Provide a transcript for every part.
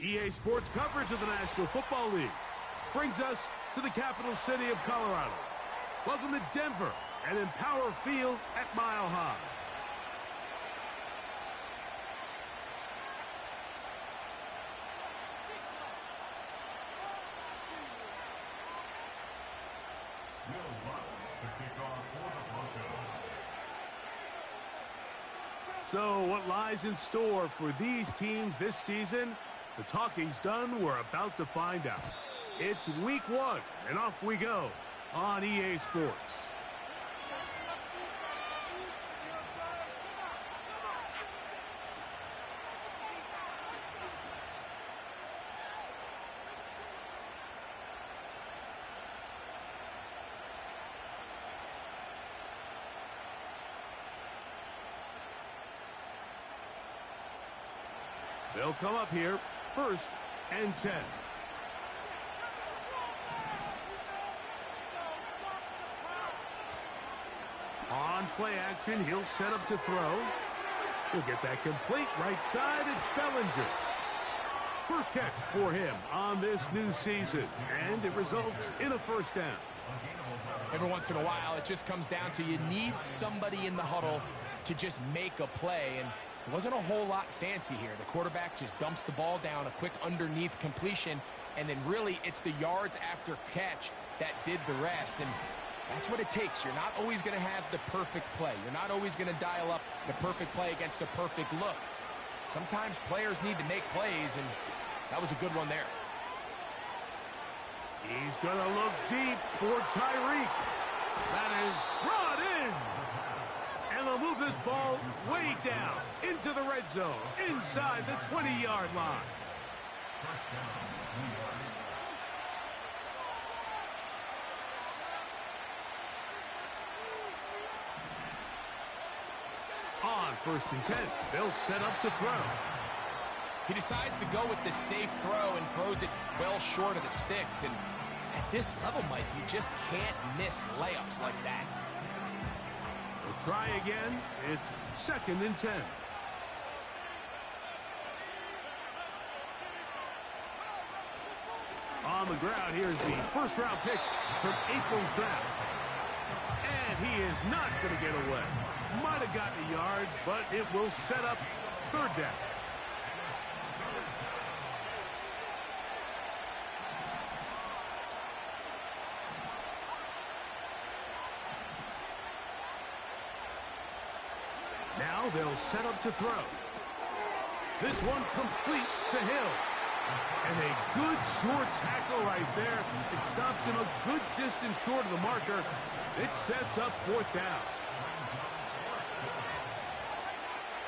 EA Sports coverage of the National Football League brings us to the capital city of Colorado. Welcome to Denver and Empower Field at Mile High. So what lies in store for these teams this season? The talking's done. We're about to find out. It's week 1, and off we go on EA Sports. They'll come up here, 1st and 10. On play action, he'll set up to throw. He'll get that complete right side. It's Bellinger. First catch for him on this new season, and it results in a 1st down. Every once in a while, it just comes down to you need somebody in the huddle to just make a play, and it wasn't a whole lot fancy here. The quarterback just dumps the ball down, a quick underneath completion, and then really it's the yards after catch that did the rest. And that's what it takes. You're not always going to have the perfect play. You're not always going to dial up the perfect play against the perfect look. Sometimes players need to make plays, and that was a good one there. He's going to look deep for Tyreek. That is brought in. And they'll move this ball way down into the red zone, inside the 20-yard line. On 1st and 10, they'll set up to throw. He decides to go with the safe throw and throws it well short of the sticks. And at this level, Mike, you just can't miss layups like that. They'll try again. It's 2nd and 10. On the ground, here's the 1st-round pick from April's draft. And he is not going to get away. Might have gotten a yard, but it will set up 3rd down. Now they'll set up to throw. This one complete to Hill. And a good short tackle right there. It stops him a good distance short of the marker. It sets up 4th down.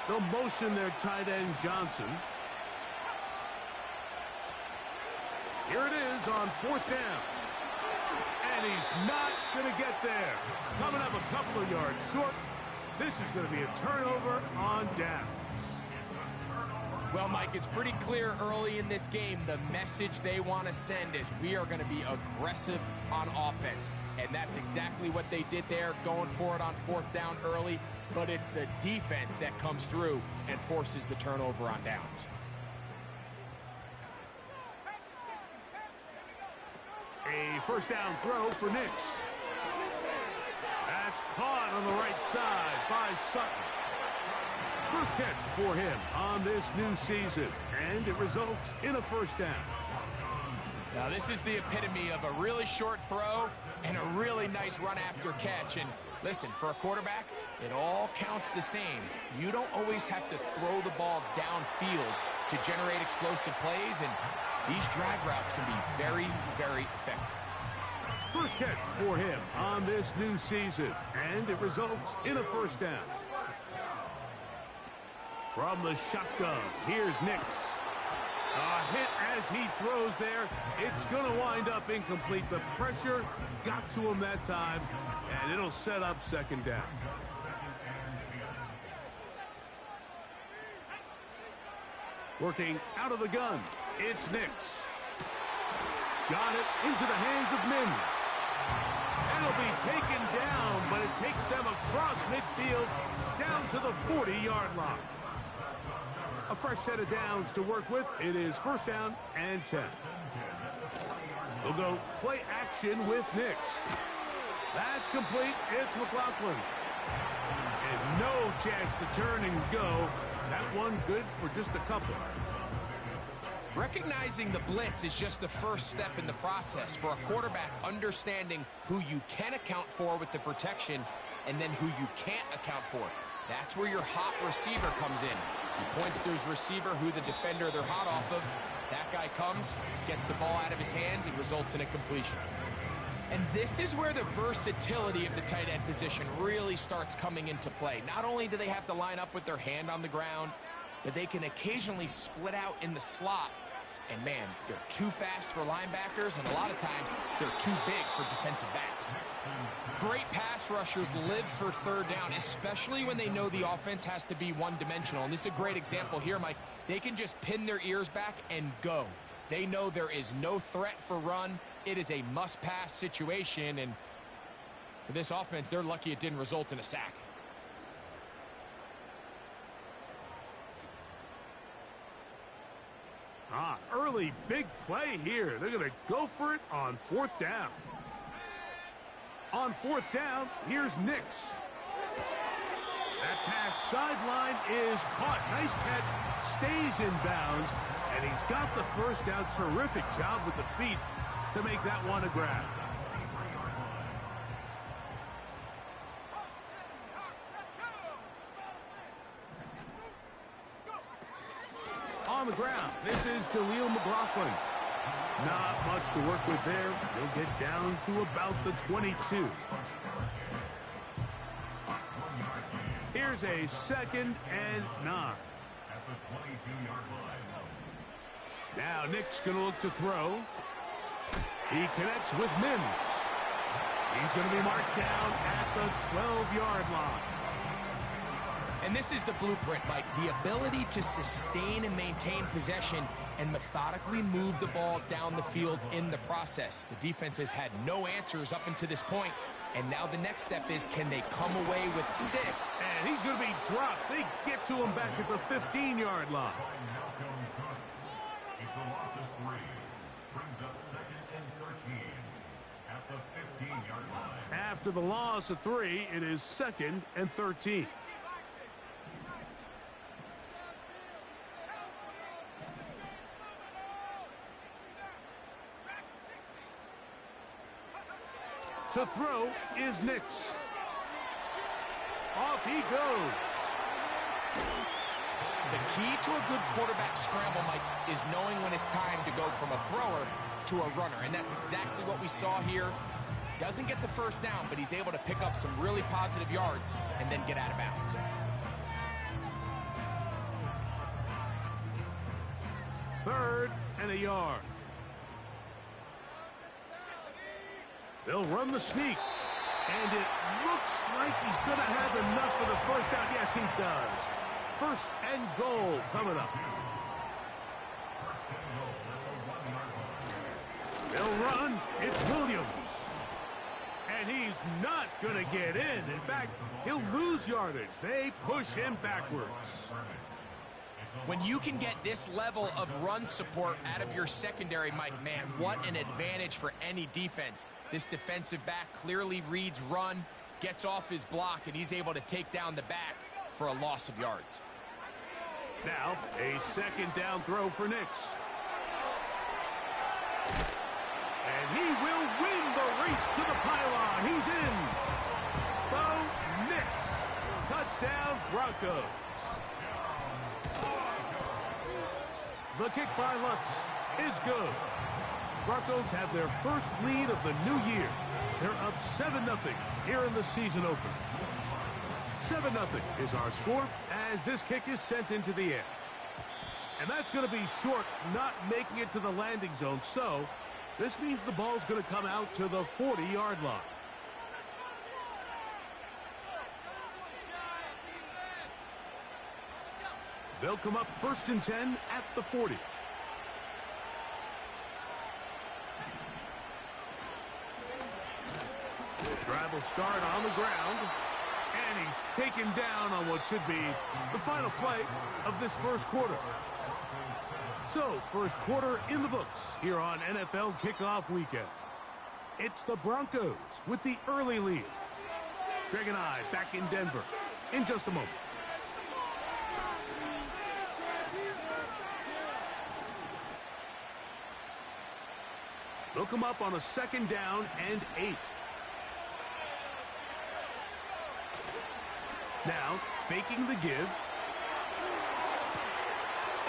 They'll motion their tight end, Johnson. Here it is on 4th down. And he's not going to get there. Coming up a couple of yards short. This is going to be a turnover on downs. Well, Mike, it's pretty clear early in this game the message they want to send is we are going to be aggressive on offense. And that's exactly what they did there, going for it on 4th down early. But it's the defense that comes through and forces the turnover on downs. A 1st down throw for Nix. That's caught on the right side by Sutton. First catch for him on this new season, and it results in a 1st down. Now, this is the epitome of a really short throw and a really nice run after catch. And listen, for a quarterback, it all counts the same. You don't always have to throw the ball downfield to generate explosive plays, and these drag routes can be very, very effective. First catch for him on this new season, and it results in a 1st down. From the shotgun, here's Nix. A hit as he throws there. It's going to wind up incomplete. The pressure got to him that time, and it'll set up 2nd down. Working out of the gun, it's Nix. Got it into the hands of Mims. It'll be taken down, but it takes them across midfield down to the 40-yard line. A fresh set of downs to work with. It is first down and 10. We'll go play action with Nix. That's complete. It's McLaughlin. And no chance to turn and go. That one good for just a couple. Recognizing the blitz is just the first step in the process for a quarterback understanding who you can account for with the protection and then who you can't account for. That's where your hot receiver comes in. He points to his receiver, who the defender they're hot off of. That guy comes, gets the ball out of his hand, and results in a completion. And this is where the versatility of the tight end position really starts coming into play. Not only do they have to line up with their hand on the ground, but they can occasionally split out in the slot. And man, they're too fast for linebackers, and a lot of times they're too big for defensive backs. Great pass rushers live for third down, especially when they know the offense has to be one-dimensional. And this is a great example here, Mike. They can just pin their ears back and go. They know there is no threat for run. It is a must-pass situation, and for this offense, they're lucky it didn't result in a sack. Early big play here. They're going to go for it on fourth down. On fourth down, here's Nix. That pass sideline is caught. Nice catch. Stays in bounds. And he's got the first down. Terrific job with the feet to make that one a grab. On the ground, this is Dwill McLaughlin. Not much to work with there. He'll get down to about the 22. Here's a 2nd and 9. Now Nick's going to look to throw. He connects with Mims. He's going to be marked down at the 12-yard line. And this is the blueprint, Mike. The ability to sustain and maintain possession and methodically move the ball down the field in the process. The defense has had no answers up until this point, and now the next step is, can they come away with 6? And he's going to be dropped. They get to him back at the 15-yard line. It's a loss of 3. Brings up 2nd and 13 at the 15-yard line. After the loss of 3, it is 2nd and 13. To throw is Nix. Off he goes. The key to a good quarterback scramble, Mike, is knowing when it's time to go from a thrower to a runner. And that's exactly what we saw here. Doesn't get the first down, but he's able to pick up some really positive yards and then get out of bounds. Third and a yard. They'll run the sneak. And it looks like he's going to have enough for the first down. Yes, he does. First and goal coming up. They'll run. It's Williams. And he's not going to get in. In fact, he'll lose yardage. They push him backwards. When you can get this level of run support out of your secondary, Mike, man, what an advantage for any defense. This defensive back clearly reads run, gets off his block, and he's able to take down the back for a loss of yards. Now, a 2nd down throw for Nix. And he will win the race to the pylon. He's in. Bo Nix. Touchdown, Broncos. The kick by Lutz is good. Broncos have their first lead of the new year. They're up 7-0 here in the season opener. 7-0 is our score as this kick is sent into the air. And that's going to be short, not making it to the landing zone. So this means the ball's going to come out to the 40-yard line. They'll come up 1st and 10 at the 40. Drive will start on the ground. And he's taken down on what should be the final play of this first quarter. So, first quarter in the books here on NFL Kickoff Weekend. It's the Broncos with the early lead. Greg and I back in Denver in just a moment. They'll come up on a 2nd down and 8. Now, faking the give.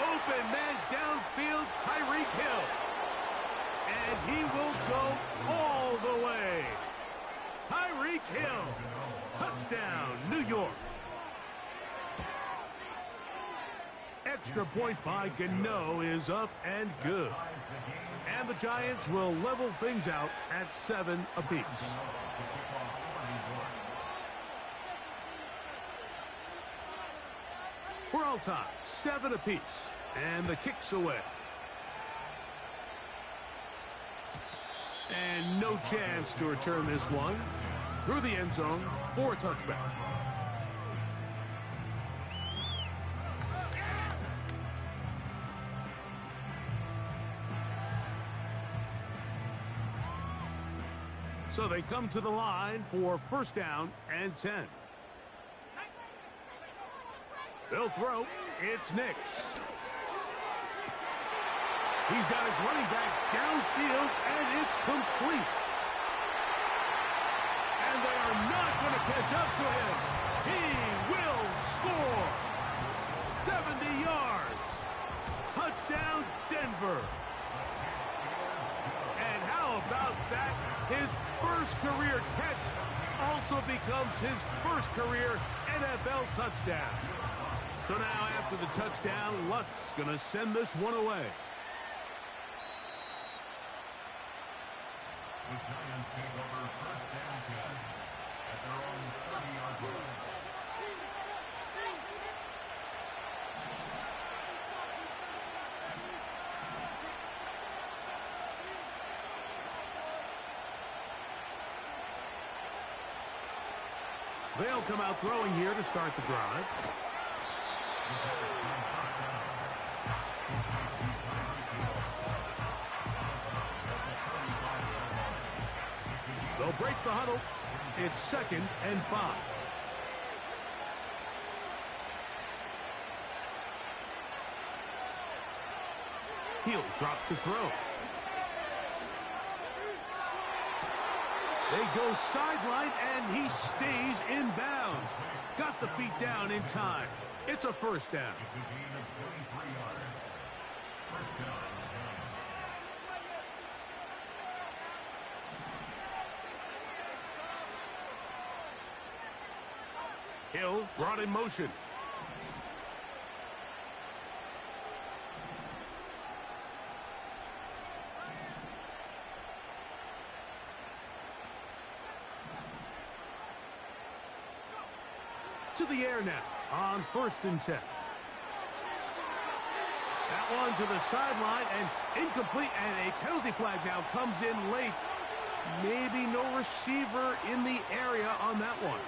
Open man downfield, Tyreek Hill. And he will go all the way. Tyreek Hill. Touchdown, New York. Extra point by Gano is up and good. And the Giants will level things out at 7 apiece. We're all tied, 7 apiece. And the kick's away. And no chance to return this one through the end zone for a touchback. So they come to the line for 1st down and 10. They'll throw. It's Nix. He's got his running back downfield, and it's complete. And they are not going to catch up to him. He will score. 70 yards. Touchdown, Denver. And how about that? His first career catch also becomes his first career NFL touchdown. So now after the touchdown, Luck's going to send this one away. The Giants take over 1st and 10 at their own 30-yard line. They'll come out throwing here to start the drive. They'll break the huddle. It's 2nd and 5. He'll drop to throw. They go sideline, and he stays in bounds. Got the feet down in time. It's a 1st down. It's a gain of 23 yards. 1st down. Hill brought in motion. To the air now on 1st and 10. That one to the sideline and incomplete, and a penalty flag now comes in late. Maybe no receiver in the area on that one.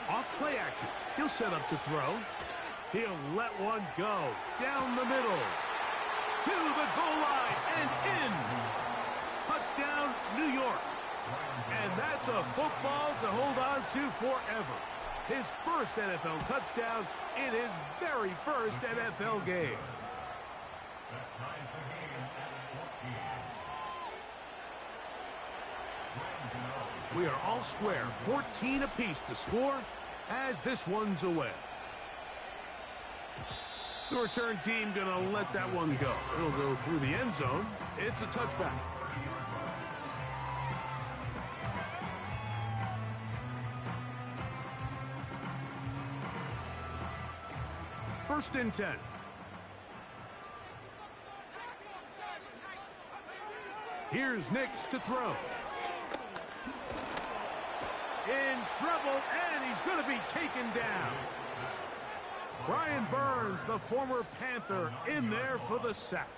Off play action. He'll set up to throw. He'll let one go down the middle to the goal line and in. Touchdown, New York. And that's a football to hold on to forever. His first NFL touchdown in his very first NFL game. That ties the game at 14. We are all square, 14 apiece the score as this one's away. The return team going to let that one go. It'll go through the end zone. It's a touchback. First and 10. Here's Nix to throw. In trouble, and he's going to be taken down. Brian Burns, the former Panther, in there for the sack.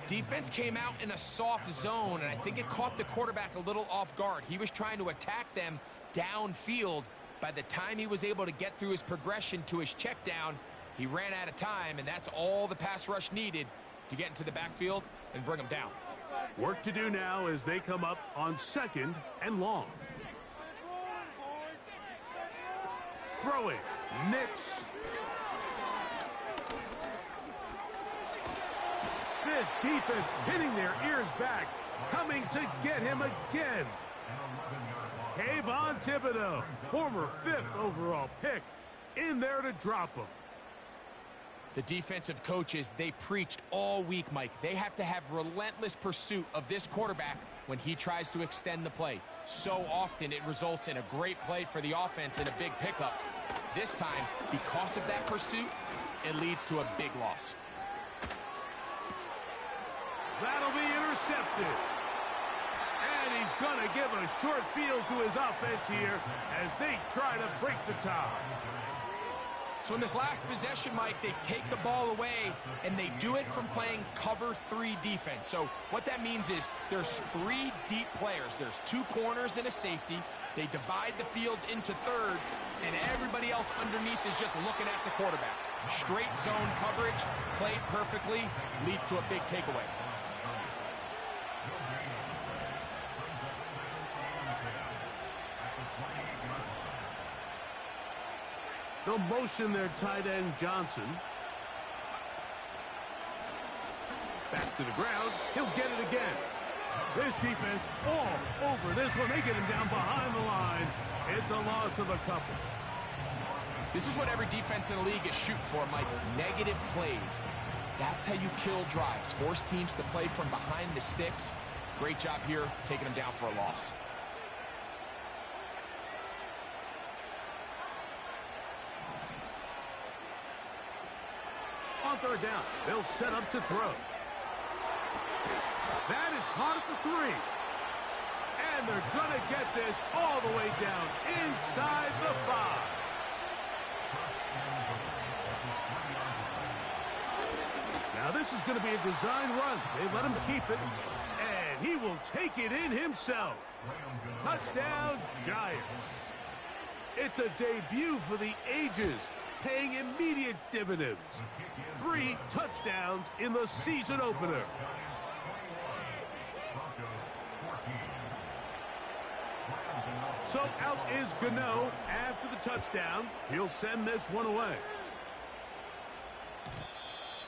Defense came out in a soft zone, and I think it caught the quarterback a little off guard. He was trying to attack them downfield. By the time he was able to get through his progression to his check down, he ran out of time, and that's all the pass rush needed to get into the backfield and bring him down. Work to do now as they come up on 2nd and long. Throwing, Nix. This defense hitting their ears back, coming to get him again. Kayvon Thibodeau, former 5th overall pick, in there to drop him. The defensive coaches, they preached all week, Mike. They have to have relentless pursuit of this quarterback when he tries to extend the play. So often it results in a great play for the offense and a big pickup. This time, because of that pursuit, it leads to a big loss. That'll be intercepted. And he's going to give a short field to his offense here as they try to break the tie. So in this last possession, Mike, they take the ball away, and they do it from playing cover 3 defense. So what that means is there's 3 deep players. There's 2 corners and a safety. They divide the field into thirds, and everybody else underneath is just looking at the quarterback. Straight zone coverage, played perfectly, leads to a big takeaway. They'll motion their tight end, Johnson. Back to the ground. He'll get it again. This defense all over this one. They get him down behind the line. It's a loss of a couple. This is what every defense in the league is shooting for, Mike. Negative plays. That's how you kill drives. Force teams to play from behind the sticks. Great job here, taking them down for a loss. On 3rd down, they'll set up to throw. That is caught at the 3. And they're going to get this all the way down inside the 5. Now this is going to be a design run. They let him keep it, and he will take it in himself. Touchdown, Giants. It's a debut for the ages, paying immediate dividends. 3 touchdowns in the season opener. So out is Gano after the touchdown. He'll send this one away.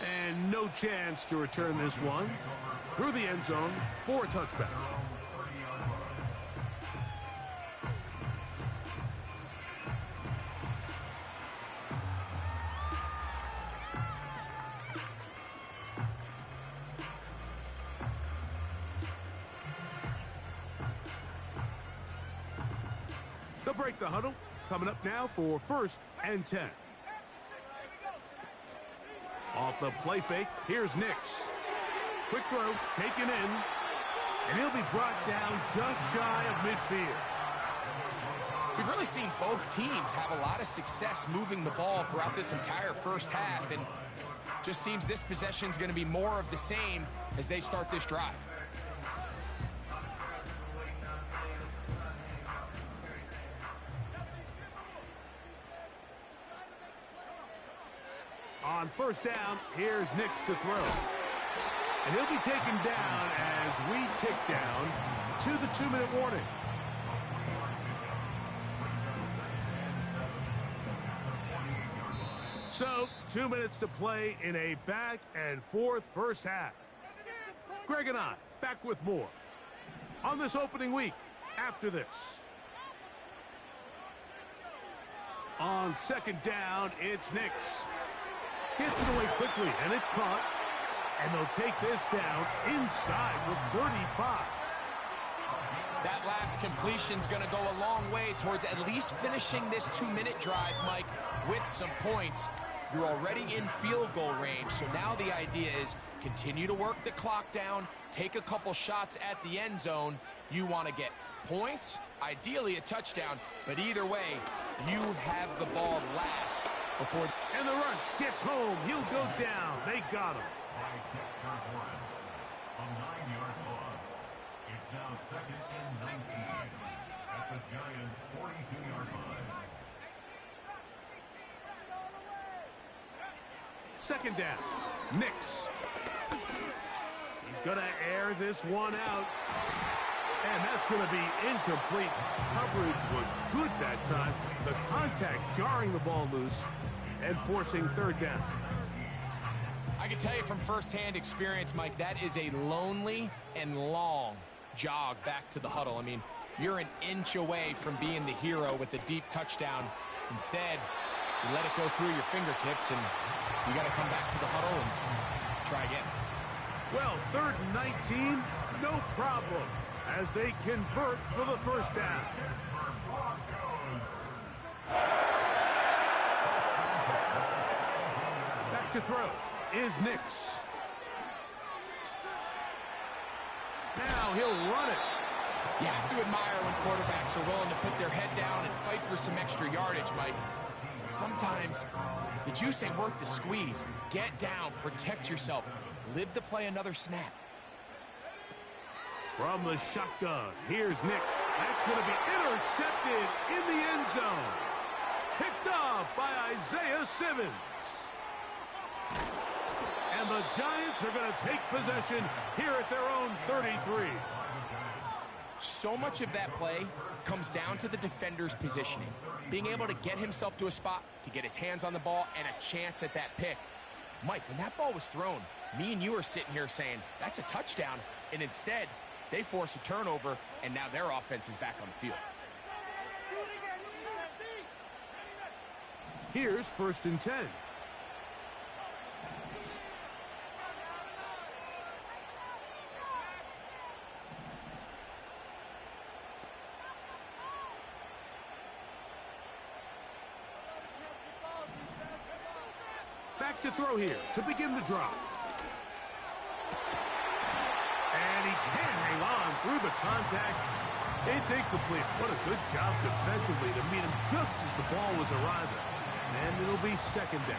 And no chance to return this one. Through the end zone for a touchback. They'll break the huddle. Coming up now for 1st and 10. Off the play fake, here's Nix. Quick throw, taken in, and he'll be brought down just shy of midfield. We've really seen both teams have a lot of success moving the ball throughout this entire first half, and just seems this possession is going to be more of the same as they start this drive. On 1st down, here's Nix to throw. And he'll be taken down as we tick down to the 2-minute warning. So, 2 minutes to play in a back-and-forth first half. Greg and I back with more on this opening week after this. On 2nd down, it's Nix. Gets it away quickly, and it's caught. And they'll take this down inside with 35. That last completion's going to go a long way towards at least finishing this 2-minute drive, Mike, with some points. You're already in field goal range, so now the idea is continue to work the clock down, take a couple shots at the end zone. You want to get points Ideally a touchdown, but either way, you have the ball last before. And the rush gets home. He'll go down. They got him. A 9-yard loss. It's now 2nd and 19 at the Giants' 42-yard line. Second down. Nix. He's going to air this one out. And that's going to be incomplete. Coverage was good that time. The contact jarring the ball loose and forcing third down. I can tell you from firsthand experience, Mike, that is a lonely and long jog back to the huddle. I mean, you're an inch away from being the hero with a deep touchdown. Instead, you let it go through your fingertips, and you got to come back to the huddle and try again. Well, 3rd and 19, no problem, as they convert for the first down. Back to throw is Nix. Now he'll run it. You have to admire when quarterbacks are willing to put their head down and fight for some extra yardage, Mike. But sometimes the juice ain't worth the squeeze. Get down, protect yourself, live to play another snap. From the shotgun, here's Nick. That's going to be intercepted in the end zone. Picked off by Isaiah Simmons. And the Giants are going to take possession here at their own 33. So much of that play comes down to the defender's positioning. Being able to get himself to a spot, to get his hands on the ball, and a chance at that pick. Mike, when that ball was thrown, me and you are sitting here saying, that's a touchdown. And instead, they force a turnover, and now their offense is back on the field. Here's 1st and 10. Back to throw here to begin the drive. And he can't hang on through the contact. It's incomplete. What a good job defensively to meet him just as the ball was arriving. And it'll be 2nd down.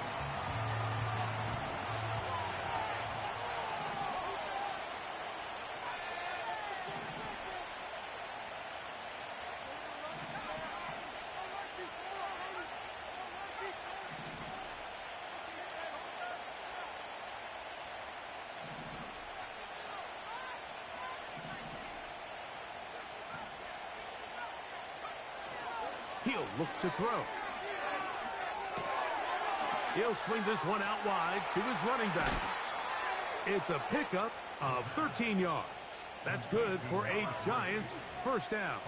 He'll look to throw. He'll swing this one out wide to his running back. It's a pickup of 13 yards. That's good for a Giants first down.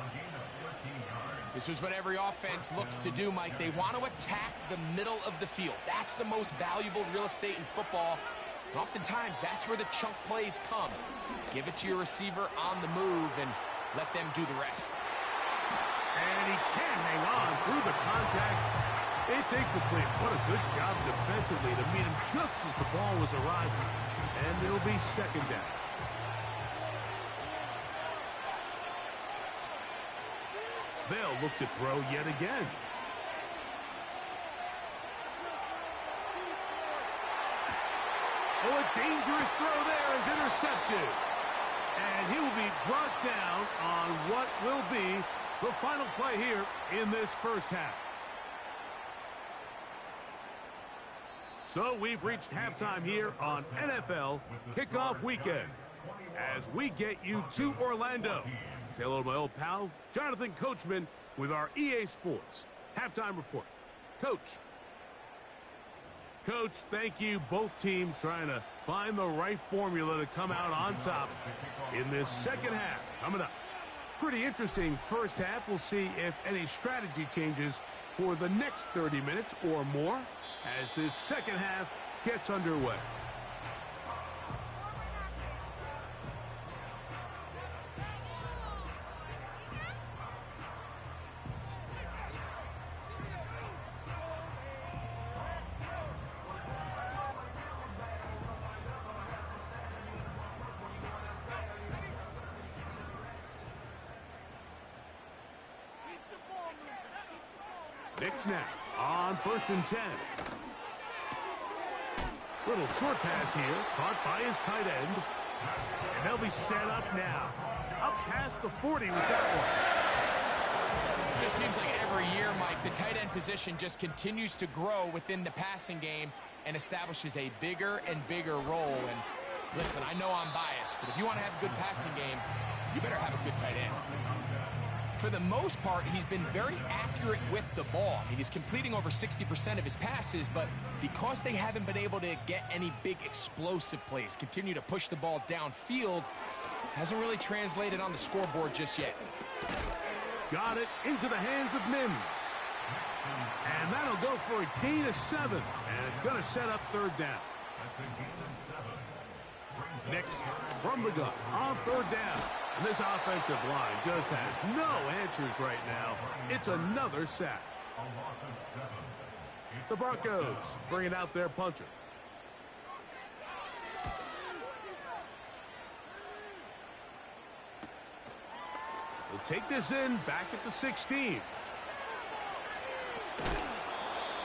This is what every offense looks to do, Mike. They want to attack the middle of the field. That's the most valuable real estate in football. And oftentimes, that's where the chunk plays come. Give it to your receiver on the move and let them do the rest. And he can't hang on through the contact. It's incomplete. What a good job defensively to meet him just as the ball was arriving. And it'll be 2nd down. They'll look to throw yet again. Oh, a dangerous throw there is intercepted. And he will be brought down on what will be the final play here in this first half. So we've reached halftime here on NFL Kickoff Weekend as we get you to Orlando. Say hello to my old pal, Jonathan Coachman, with our EA Sports Halftime Report. Coach. Coach, thank you. Both teams trying to find the right formula to come out on top in this second half. Coming up. Pretty interesting first half. We'll see if any strategy changes for the next 30 minutes or more as this second half gets underway. Knicks now on 1st and 10. Little short pass here, caught by his tight end. And they'll be set up now. Up past the 40 with that one. Just seems like every year, Mike, the tight end position just continues to grow within the passing game and establishes a bigger and bigger role. And listen, I know I'm biased, but if you want to have a good passing game, you better have a good tight end. For the most part, he's been very accurate with the ball. I mean, he's completing over 60% of his passes, but because they haven't been able to get any big explosive plays, continue to push the ball downfield, hasn't really translated on the scoreboard just yet. Got it into the hands of Mims. And that'll go for a gain of 7. And it's going to set up 3rd down. Knicks from the gun on 3rd down. And this offensive line just has no answers right now. It's another sack. The Broncos bringing out their punter. They'll take this in back at the 16.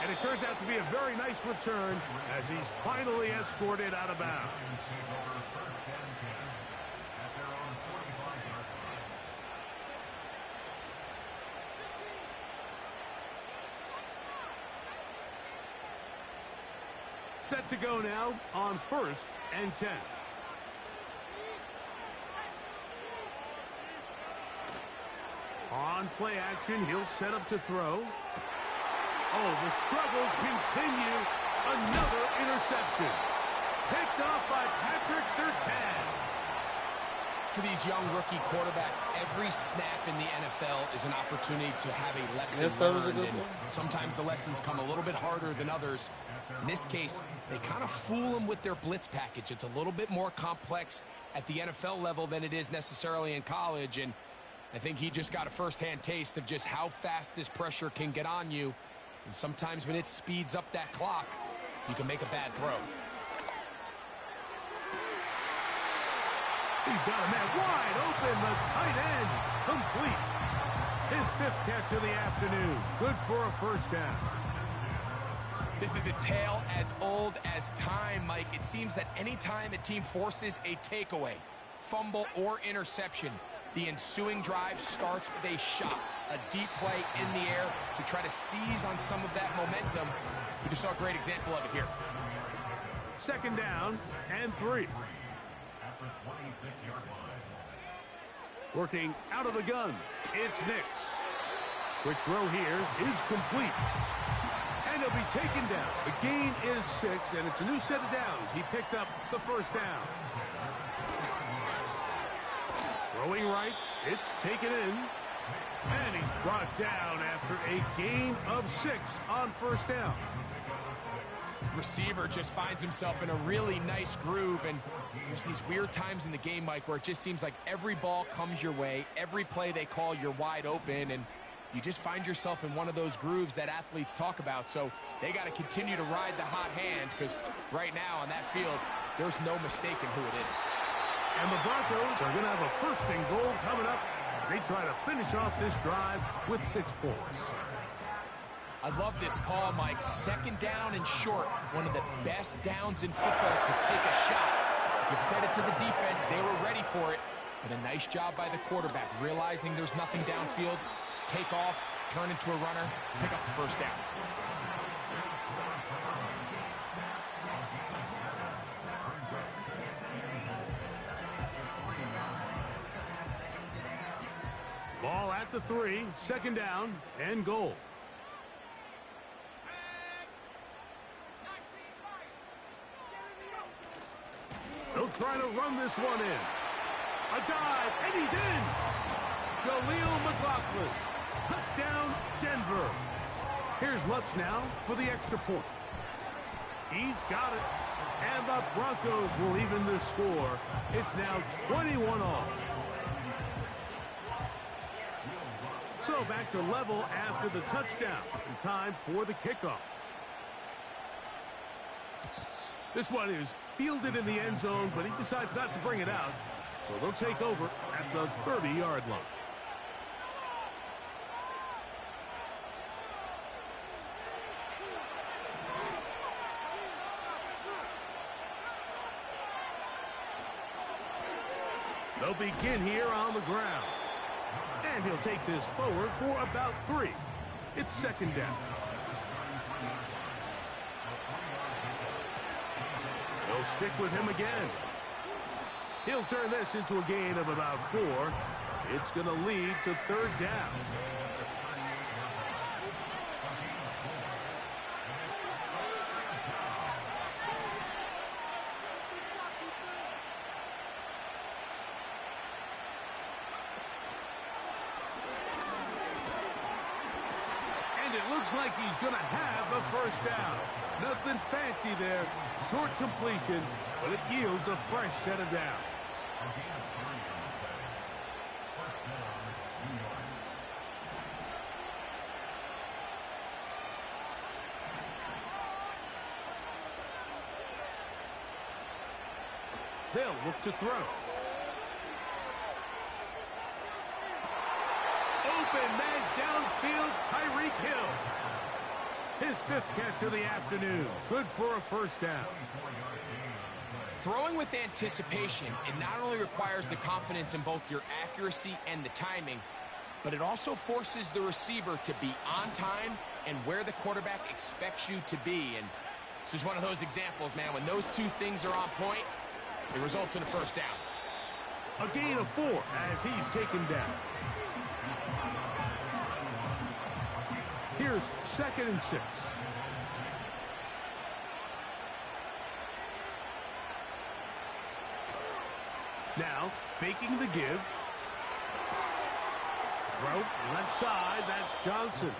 And it turns out to be a very nice return as he's finally escorted out of bounds. Set to go now on 1st and 10. On play action, he'll set up to throw. Oh, the struggles continue. Another interception. Picked off by Patrick Surtain. For these young rookie quarterbacks, every snap in the NFL is an opportunity to have a lesson learned. And sometimes the lessons come a little bit harder than others. In this case, they kind of fool them with their blitz package. It's a little bit more complex at the NFL level than it is necessarily in college. And I think he just got a first-hand taste of just how fast this pressure can get on you. And sometimes when it speeds up that clock, you can make a bad throw. He's got a man wide open, the tight end, complete. His 5th catch of the afternoon, good for a 1st down. This is a tale as old as time, Mike. It seems that anytime a team forces a takeaway, fumble, or interception, the ensuing drive starts with a shot, a deep play in the air to try to seize on some of that momentum. We just saw a great example of it here. 2nd down and 3. Working out of the gun, it's Knicks. Quick throw here is complete. And he'll be taken down. The gain is 6, and it's a new set of downs. He picked up the 1st down. Throwing right, it's taken in. And he's brought down after a gain of 6 on 1st down. Receiver just finds himself in a really nice groove, and there's these weird times in the game, Mike, where it just seems like every ball comes your way, every play they call, you're wide open, and you just find yourself in one of those grooves that athletes talk about. So they got to continue to ride the hot hand, because right now on that field, there's no mistaking who it is. And the Broncos are going to have a 1st and goal coming up as they try to finish off this drive with 6 points. I love this call, Mike. 2nd down and short. One of the best downs in football to take a shot. Give credit to the defense. They were ready for it. But a nice job by the quarterback, realizing there's nothing downfield. Take off, turn into a runner, pick up the 1st down. Ball at the 3, 2nd down and goal. They'll try to run this one in. A dive, and he's in. Jaleel McLaughlin. Touchdown, Denver. Here's Lutz now for the extra point. He's got it. And the Broncos will even the score. It's now 21 all. So back to level after the touchdown. And time for the kickoff. This one is fielded in the end zone, but he decides not to bring it out. So they'll take over at the 30-yard line. They'll begin here on the ground. And he'll take this forward for about 3. It's second down. They'll stick with him again. He'll turn this into a gain of about 4. It's going to lead to third down. And it looks like he's going to have a first down. Nothing fancy there. Short completion, but it yields a fresh set of downs. They'll look to throw. Open man downfield, Tyreek Hill. His 5th catch of the afternoon. Good for a first down. Throwing with anticipation, it not only requires the confidence in both your accuracy and the timing, but it also forces the receiver to be on time and where the quarterback expects you to be. And this is one of those examples, man. When those two things are on point, it results in a first down. A gain of 4 as he's taken down. Here's second and 6. Now, faking the give. Throw, left side, that's Johnson.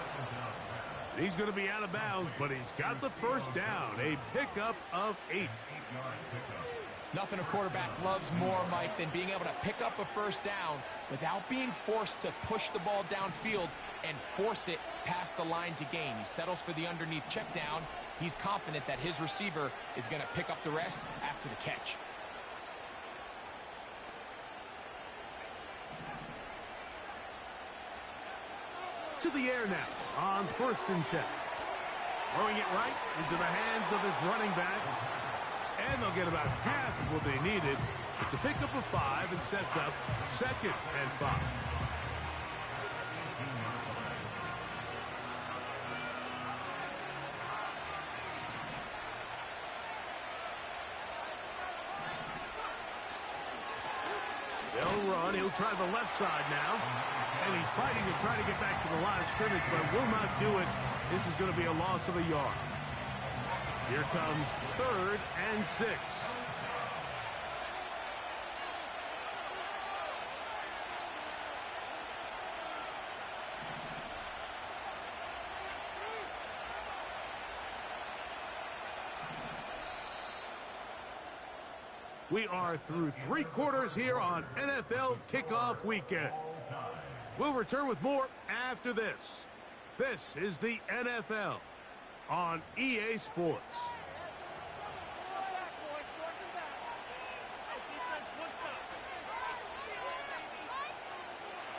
He's going to be out of bounds, but he's got the first down. A pickup of 8. Nothing a quarterback loves more, Mike, than being able to pick up a first down without being forced to push the ball downfield and force it past the line to gain. He settles for the underneath check down. He's confident that his receiver is going to pick up the rest after the catch. To the air now on 1st and 10. Throwing it right into the hands of his running back. And they'll get about half of what they needed. It's a pickup of 5 and sets up 2nd and 5. They'll run. He'll try the left side now. And he's fighting to try to get back to the line of scrimmage, but will not do it. This is going to be a loss of a yard. Here comes 3rd and 6. We are through 3 quarters here on NFL Kickoff Weekend. We'll return with more after this. This is the NFL on EA Sports.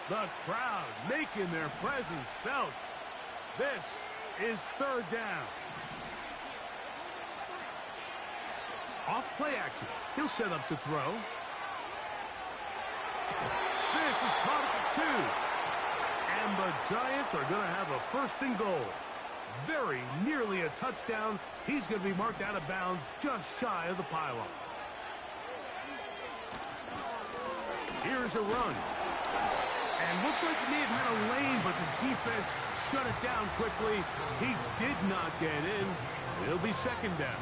The crowd making their presence felt. This is 3rd down. Off play action. He'll set up to throw. This is caught at the 2. And the Giants are going to have a 1st and goal. Very nearly a touchdown. He's going to be marked out of bounds just shy of the pylon. Here's a run. And looked like he may have had a lane, but the defense shut it down quickly. He did not get in. It'll be 2nd down.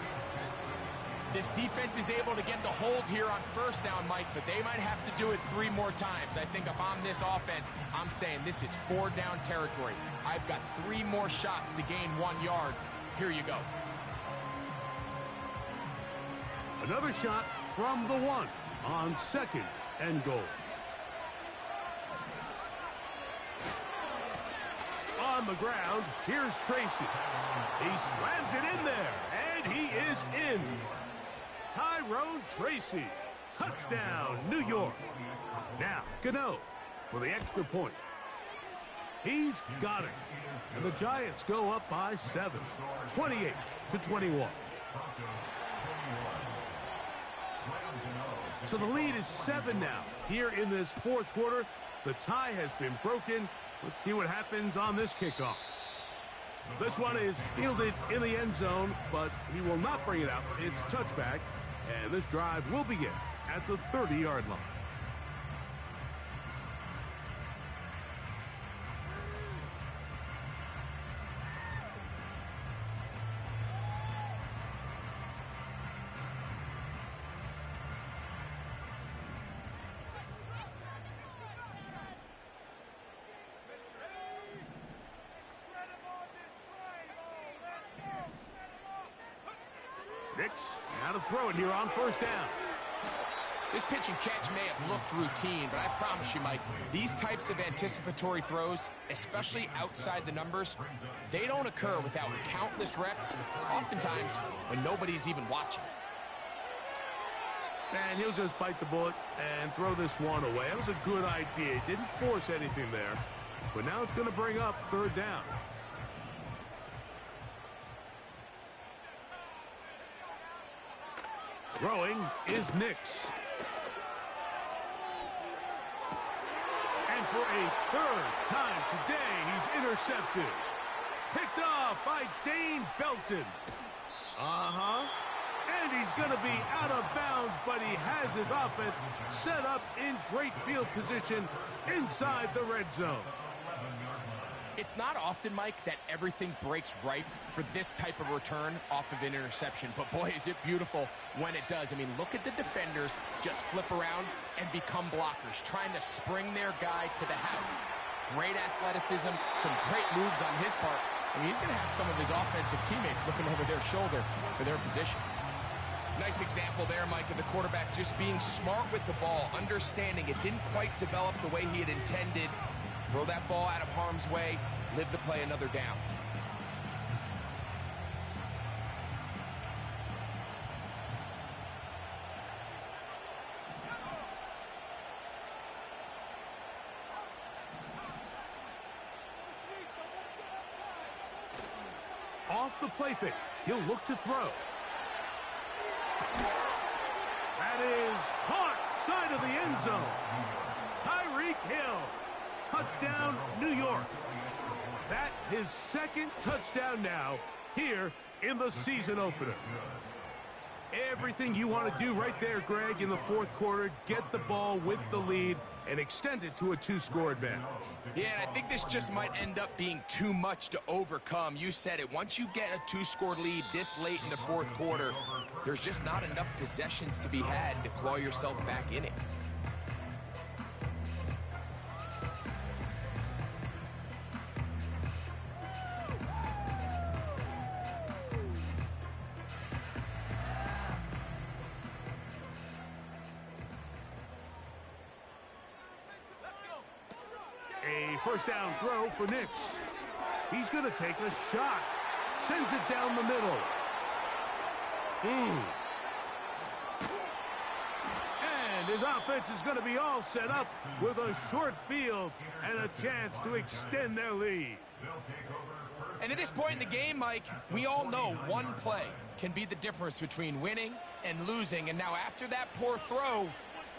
This defense is able to get the hold here on 1st down, Mike, but they might have to do it 3 more times. I think if I'm this offense, I'm saying this is 4-down territory. I've got 3 more shots to gain 1 yard. Here you go. Another shot from the 1 on 2nd and goal. On the ground, here's Tracy. He slams it in there, and he is in. Tyrone Tracy. Touchdown, New York. Now, Gano for the extra point. He's got it. And the Giants go up by 7. 28-21. So the lead is 7 now. Here in this fourth quarter, the tie has been broken. Let's see what happens on this kickoff. This one is fielded in the end zone, but he will not bring it out. It's touchback, and this drive will begin at the 30-yard line. Nix, now to throw it here on first down. This pitch and catch may have looked routine, but I promise you, Mike, these types of anticipatory throws, especially outside the numbers, they don't occur without countless reps, oftentimes when nobody's even watching. And he'll just bite the bullet and throw this one away. That was a good idea. Didn't force anything there, but now it's going to bring up third down. Throwing is Nix. And for a third time today, he's intercepted. Picked off by Dane Belton. And he's going to be out of bounds, but he has his offense set up in great field position inside the red zone. It's not often, Mike, that everything breaks right for this type of return off of an interception. But, boy, is it beautiful when it does. I mean, look at the defenders just flip around and become blockers, trying to spring their guy to the house. Great athleticism, some great moves on his part. I mean, he's going to have some of his offensive teammates looking over their shoulder for their position. Nice example there, Mike, of the quarterback just being smart with the ball, understanding it didn't quite develop the way he had intended. Throw that ball out of harm's way, live to play another down. Off the play fake, he'll look to throw. That is caught side of the end zone. Tyreek Hill. Touchdown, New York. That his second touchdown now here in the season opener. Everything you want to do right there, Greg, in the fourth quarter, get the ball with the lead and extend it to a 2-score advantage. Yeah, and I think this just might end up being too much to overcome. You said it. Once you get a 2-score lead this late in the fourth quarter, there's just not enough possessions to be had to claw yourself back in it. A first down throw for Nix. He's going to take a shot. Sends it down the middle. And his offense is going to be all set up with a short field and a chance to extend their lead. And at this point in the game, Mike, we all know one play can be the difference between winning and losing. And now after that poor throw,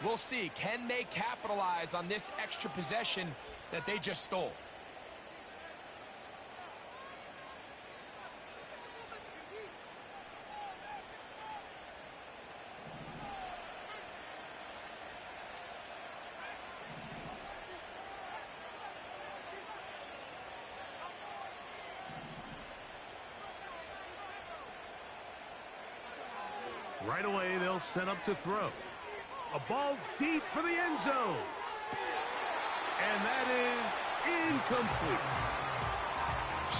we'll see. Can they capitalize on this extra possession that they just stole? Right away, they'll set up to throw. A ball deep for the end zone. And that is incomplete.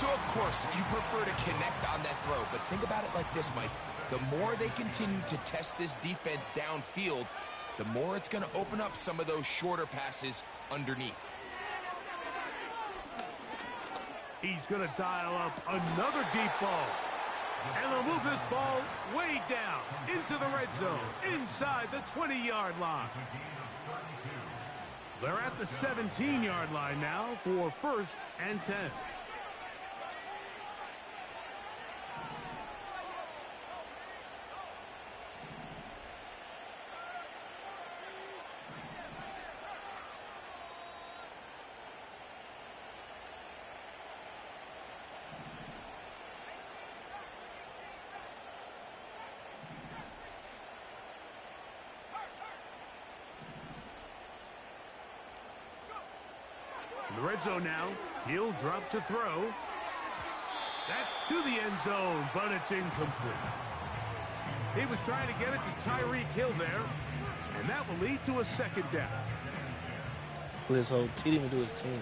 So, of course, you prefer to connect on that throw, but think about it like this, Mike. The more they continue to test this defense downfield, the more it's going to open up some of those shorter passes underneath. He's going to dial up another deep ball. And they'll move this ball way down into the red zone, inside the 20-yard line. They're at the 17-yard line now for 1st and 10. In the red zone now, he'll drop to throw. That's to the end zone, but it's incomplete. He was trying to get it to Tyreek Hill there, and that will lead to a second down. With his whole, he didn't even do his team.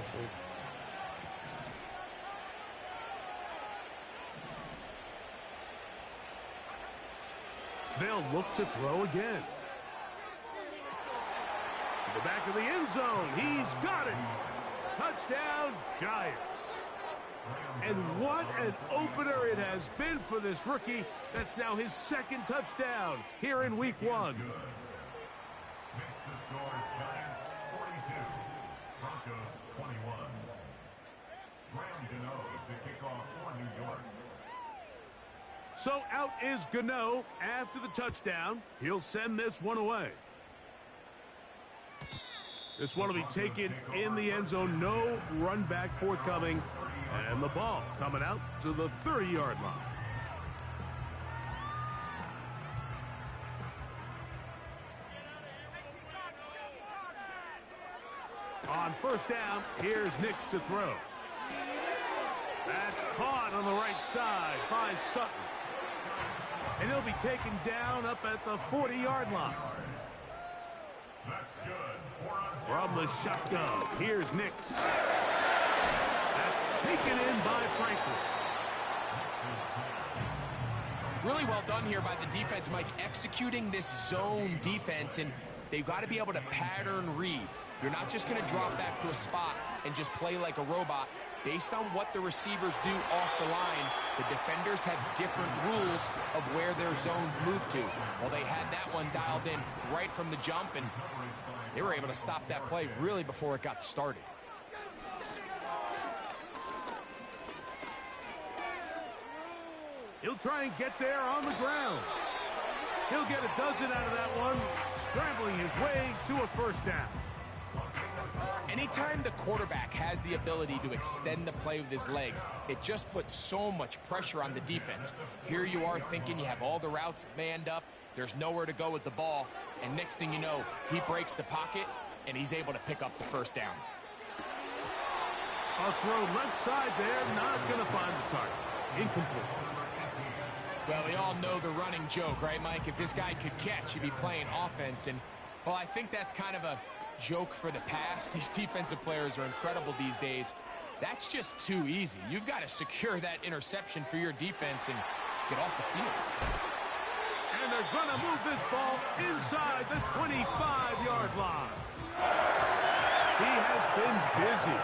They'll look to throw again. To the back of the end zone. He's got it. Touchdown, Giants. And what an opener it has been for this rookie. That's now his second touchdown here in week 1. Makes the score Giants 42, Broncos 21. Graham Gano to kick off for New York. So out is Gano after the touchdown. He'll send this one away. This one will be taken in the end zone. No run back forthcoming. And the ball coming out to the 30-yard line. On first down, here's Nix to throw. That's caught on the right side by Sutton. And he'll be taken down up at the 40-yard line. That's good. From the shotgun, here's Nix. That's taken in by Franklin. Really well done here by the defense, Mike, executing this zone defense, and they've got to be able to pattern read. You're not just going to drop back to a spot and just play like a robot. Based on what the receivers do off the line, the defenders have different rules of where their zones move to. Well, they had that one dialed in right from the jump, and they were able to stop that play really before it got started. He'll try and get there on the ground. He'll get a dozen out of that one, scrambling his way to a first down. Anytime the quarterback has the ability to extend the play with his legs, it just puts so much pressure on the defense. Here you are thinking you have all the routes manned up, there's nowhere to go with the ball, and next thing you know, he breaks the pocket, and he's able to pick up the first down. A throw left side there, not going to find the target. Incomplete. Well, we all know the running joke, right, Mike? If this guy could catch, he'd be playing offense, and, well, I think that's kind of a joke for the past. These defensive players are incredible these days. That's just too easy. You've got to secure that interception for your defense and get off the field. And they're going to move this ball inside the 25-yard line. He has been busy.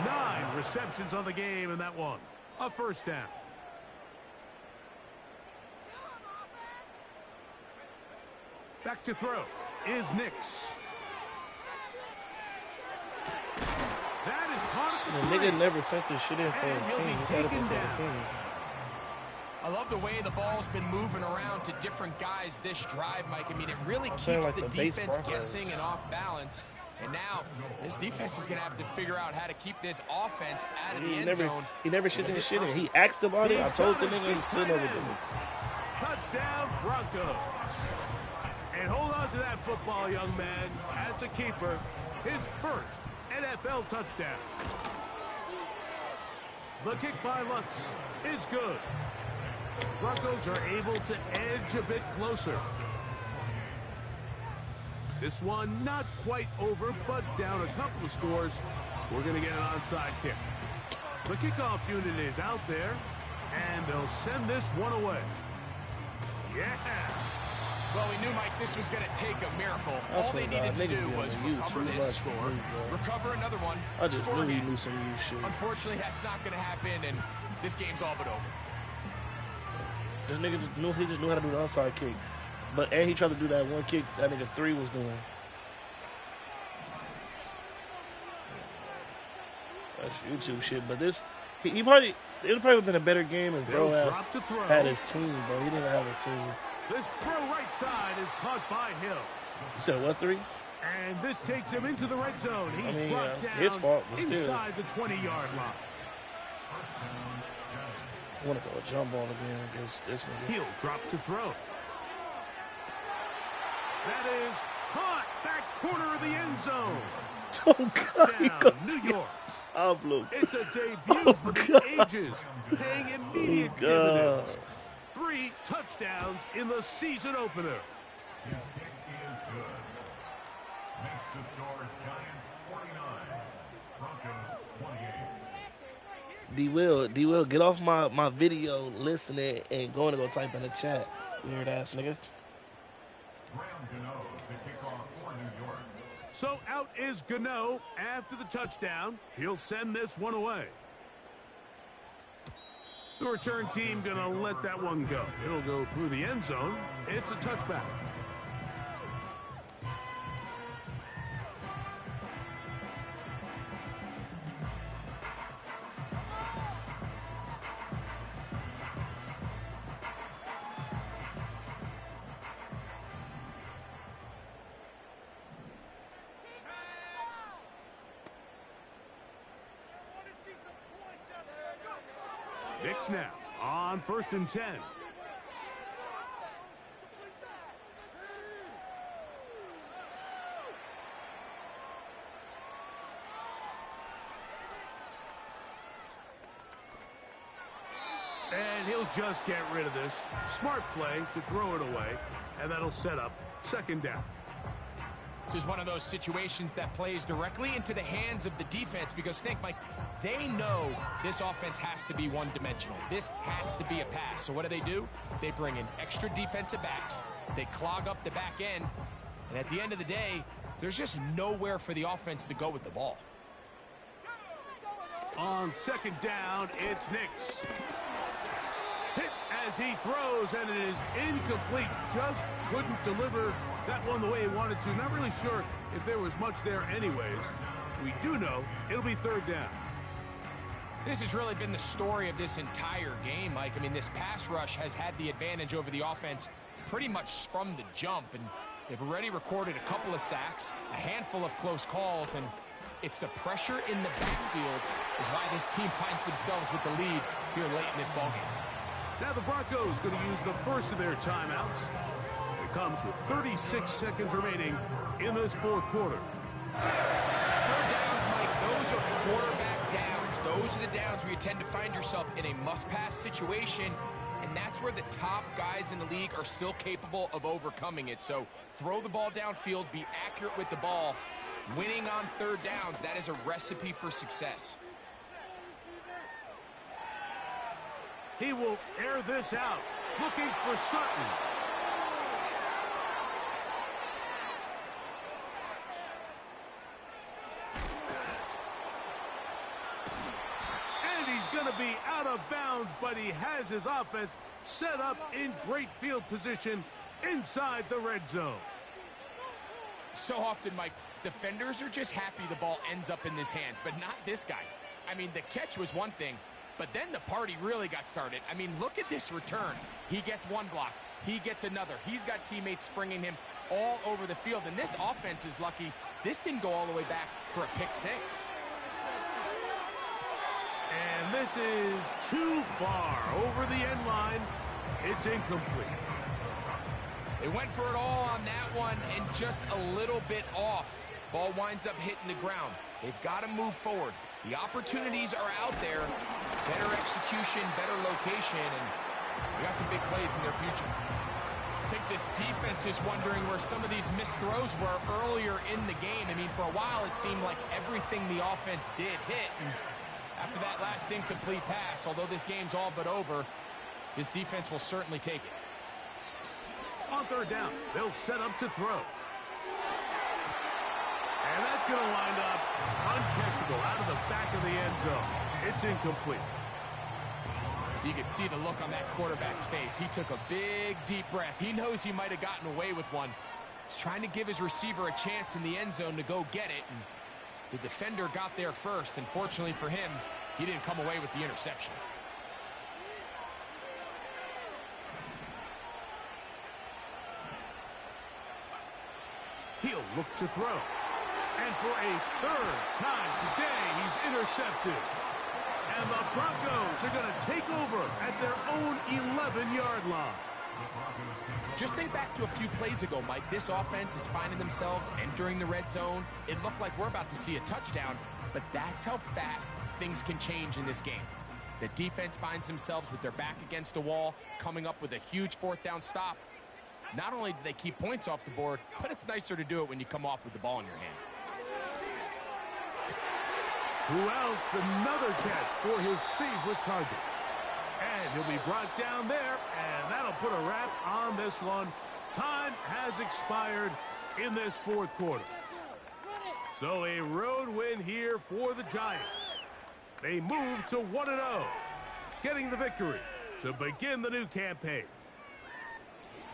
9 receptions on the game in that one. A first down. Back to throw is Nix. That is hard at the nigga never sent this shit in for his team. He's had it for the team. I love the way the ball's been moving around to different guys this drive, Mike. I mean, it really keeps like the the defense guessing and off balance. And now this defense is going to have to figure out how to keep this offense out of the end zone. He never shit in shit in. He asked about it. I told the nigga, he still never did it. Touchdown, Broncos. And hold on to that football, young man. That's a keeper. His first NFL touchdown. The kick by Lutz is good. Broncos are able to edge a bit closer. This one not quite over, but down a couple of scores. We're going to get an onside kick. The kickoff unit is out there, and they'll send this one away. Yeah. Well, we knew, Mike, this was going to take a miracle. All they needed to do was recover this score, recover another one, score again. Unfortunately, that's not going to happen, and this game's all but over. This nigga just knew how to do the onside kick. And he tried to do that one kick that nigga 3 was doing. That's YouTube shit. But this, it would probably have been a better game if bro had his team, bro. He didn't have his team. This throw right side is caught by Hill. You said what, 3? And this takes him into the red zone. He's brought down his fault, but inside the 20-yard line. I want to throw a jump ball again against this nigga. He'll drop to throw. That is caught back corner of the end zone. Oh, God. Touchdown, New York. It's a debut for the ages, paying immediate dividends. 3 touchdowns in the season opener. His kick is good. Makes the score Giants 49, Broncos 28. D-Will, get off my video listening and going to go type in the chat. Weird ass nigga. So out is Gano after the touchdown. He'll send this one away. The return team gonna let that one go. It'll go through the end zone. It's a touchback. Knicks now on 1st and 10. And he'll just get rid of this. Smart play to throw it away, and that'll set up 2nd down. This is one of those situations that plays directly into the hands of the defense because, think, Mike, they know this offense has to be one-dimensional. This has to be a pass. So what do? They bring in extra defensive backs. They clog up the back end. And at the end of the day, there's just nowhere for the offense to go with the ball. On 2nd down, it's Knicks. Hit as he throws, and it is incomplete. Just couldn't deliver that one the way he wanted to. Not really sure if there was much there anyways. We do know it'll be 3rd down. This has really been the story of this entire game, Mike. I mean, this pass rush has had the advantage over the offense pretty much from the jump, and they've already recorded a couple of sacks, a handful of close calls, and it's the pressure in the backfield is why this team finds themselves with the lead here late in this ballgame. Now the Broncos going to use the first of their timeouts. It comes with 36 seconds remaining in this 4th quarter. 3rd downs, Mike, those are quarterback downs. Those are the downs where you tend to find yourself in a must-pass situation, and that's where the top guys in the league are still capable of overcoming it. So throw the ball downfield, be accurate with the ball. Winning on 3rd downs, that is a recipe for success. He will air this out, looking for Sutton. And he's going to be out of bounds, but he has his offense set up in great field position inside the red zone. So often, Mike, defenders are just happy the ball ends up in his hands, but not this guy. I mean, the catch was one thing, but then the party really got started. I mean, look at this return. He gets one block. He gets another. He's got teammates springing him all over the field, and this offense is lucky this didn't go all the way back for a pick 6. And this is too far over the end line. It's incomplete. They went for it all on that one and just a little bit off. Ball winds up hitting the ground. They've got to move forward. The opportunities are out there. Better execution, better location, and we got some big plays in their future. I think this defense is wondering where some of these missed throws were earlier in the game. I mean, for a while it seemed like everything the offense did hit. And after that last incomplete pass, although this game's all but over, this defense will certainly take it. On 3rd down, they'll set up to throw. And that's going to wind up uncatchable out of the back of the end zone. It's incomplete. You can see the look on that quarterback's face. He took a big, deep breath. He knows he might have gotten away with one. He's trying to give his receiver a chance in the end zone to go get it. And the defender got there first. And fortunately for him, he didn't come away with the interception. He'll look to throw. And for a 3rd time today, he's intercepted. And the Broncos are going to take over at their own 11-yard line. Just think back to a few plays ago, Mike. This offense is finding themselves entering the red zone. It looked like we're about to see a touchdown, but that's how fast things can change in this game. The defense finds themselves with their back against the wall, coming up with a huge fourth down stop. Not only do they keep points off the board, but it's nicer to do it when you come off with the ball in your hand. Who else? Another catch for his favorite target. And he'll be brought down there, and that'll put a wrap on this one. Time has expired in this fourth quarter. So a road win here for the Giants. They move to 1-0, getting the victory to begin the new campaign.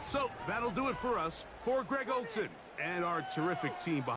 So that'll do it for us. For Greg Olson and our terrific team behind